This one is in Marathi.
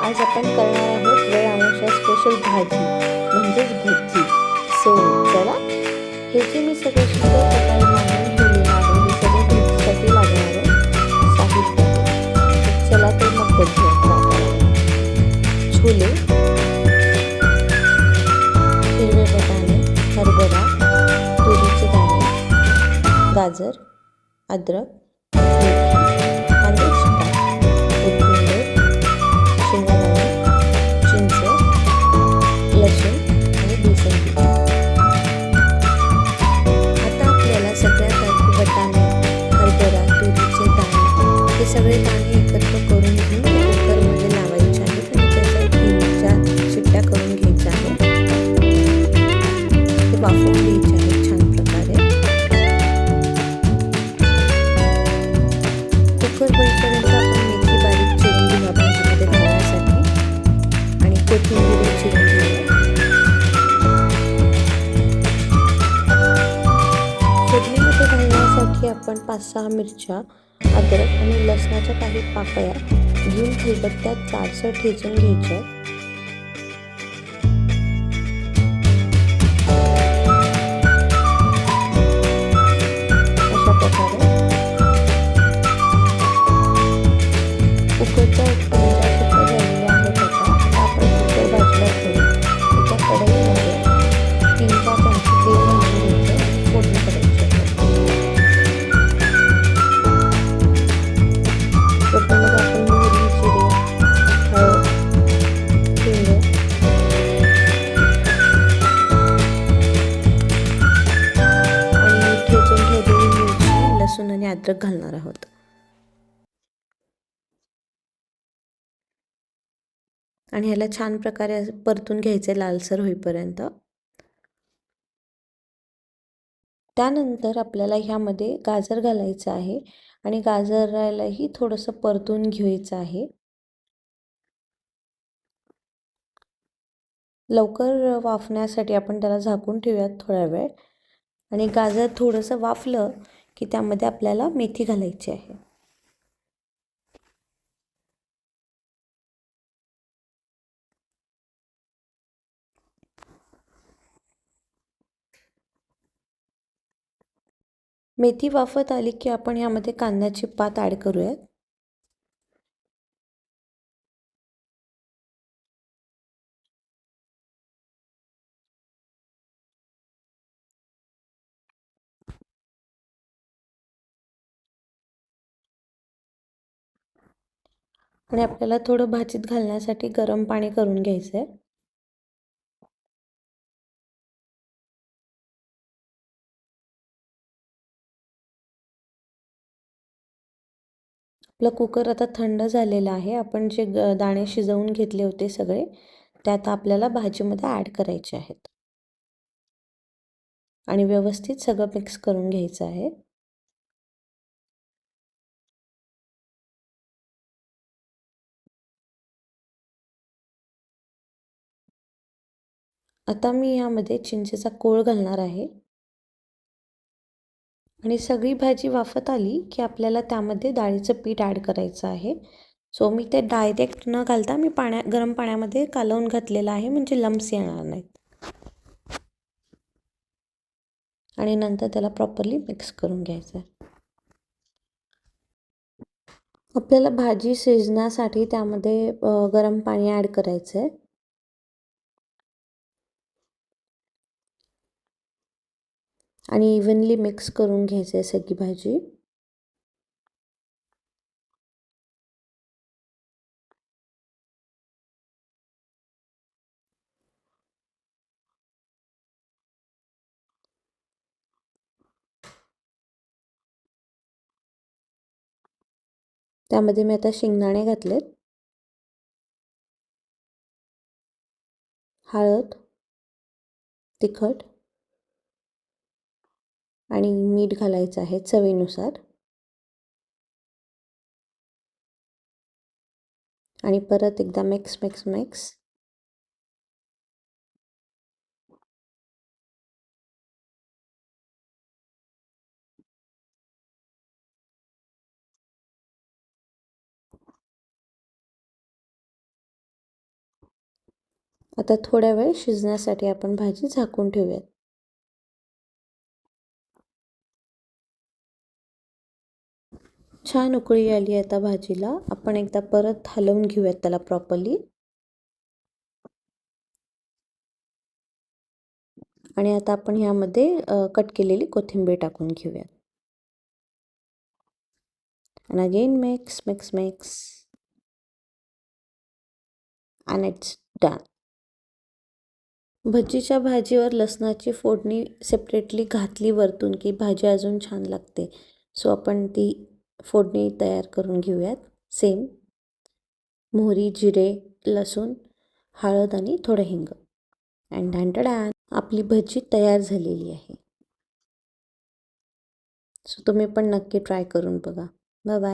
आज आपण करणार आहोत वेळ अमावस्या स्पेशल भाजी म्हणजेच भजी. सो चला, हे जे मी सगळे सुंदर प्रकारे मांडून ठेवलेलं आहे हे सगळे भजीसाठी लागणारं साहित्य आहे. चला तर मग बघूया. छोले, हिरवे बटाणे, हरभरा, तुरीचे दाणे, गाजर, अद्रक, लसूण आणि बेसन पीठ. आता आपल्याला सगळ्यात आधी वाटाणे, हरभरा, तुरीचे दाणे हे सगळे दाणे एकत्र करून घेऊन कुकरमध्ये लावायचे आहेत आणि त्याच्या 3-4 शिट्ट्या करून घ्यायच्या आहेत. ते वाफवून घ्यायचे आहेत छान प्रकारे. कुकर बंदपर्यंत आपण मेथी बारीक चिरून घेऊया भाजीमध्ये घालण्यासाठी आणि कोथिंबीर चिरून घेऊया. फोडणीमध्ये घालण्यासाठी आपण 5-6 मिरच्या, अद्रक आणि लसणाच्या काही पाकळ्या घेऊन खलबत्त्यात जाडसर ठेचून घ्यायच्या. अशा प्रकारे कुकरच्या शिट्ट्या झालेल्या आहेत. आता आपण कुकर बाजूला ठेवून एका कढईमध्ये 3-4 चमचे तेल घालून घ्यायचं, फोडणी करायची. फोडणीमध्ये आपण मोहरी, जिरे, हळद, हिंग आणि ठेचून ठेवलेली मिरची, लसूण आणि अद्रक घालणार आहोत. आणि ह्याला छान प्रकारे परतून घ्यायचे लालसर होईपर्यंत. त्यानंतर आपल्याला ह्यामध्ये गाजर घालायचं आहे आणि गाजरालाही थोडंसं परतून घ्यायचं आहे. लवकर वाफण्यासाठी आपण त्याला झाकून ठेवूयात थोडा वेळ. आणि गाजर थोडंसं वाफलं की त्यामध्ये आपल्याला मेथी घालायची आहे. मेथी वाफत आली की आपण यामध्ये कांद्याची पात ॲड करूयात. आणि आपल्याला थोडं भाजीत घालण्यासाठी गरम पाणी करून घ्यायचं आहे. आपला कुकर आता थंड झालेला आहे. आपण जे दाणे शिजवून घेतले होते सगळे ते आता आपल्याला भाजीमध्ये ॲड करायचे आहेत आणि व्यवस्थित सगळं मिक्स करून घ्यायचं आहे. आता मी यामध्ये चिंचेचा कोळ घालणार आहे आणि सगळी भाजी वाफत आली की आपल्याला त्यामध्ये डाळीचं पीठ ॲड करायचं आहे. सो मी ते डायरेक्ट न घालता मी गरम पाण्यामध्ये कालवून घातलेलं आहे म्हणजे लम्स येणार नाहीत. आणि नंतर त्याला प्रॉपरली मिक्स करून घ्यायचं आहे. आपल्याला भाजी शिजण्यासाठी त्यामध्ये गरम पाणी ॲड करायचं आहे. आणि इव्हनली मिक्स करून घ्यायचं आहे सगळी भाजी. त्यामध्ये मी आता शेंगदाणे घातलेत, हळद, तिखट आणि मीठ घालायचं आहे चवीनुसार. आणि परत एकदा मिक्स. आता थोड्या वेळ शिजण्यासाठी आपण भाजी झाकून ठेवूयात. छान उकळी आली आहे आता भाजीला. आपण एकदा परत हलवून घेऊयात त्याला प्रॉपरली. आणि आता आपण ह्यामध्ये कट केलेली कोथिंबीर टाकून घेऊयात. And again mix. And it's done. भज्जीच्या भाजीवर लसणाची फोडणी सेपरेटली घातली वरतून की भाजी अजून छान लागते. सो आपण ती फोडणी तयार करून घेऊयात. सेम मोहरी, जिरे, लसूण, हळद आणि थोडं हिंग. अँड ढांटडान आपली भजी तयार झालेली आहे. सो तुम्ही पण नक्की ट्राय करून बघा. Bye bye.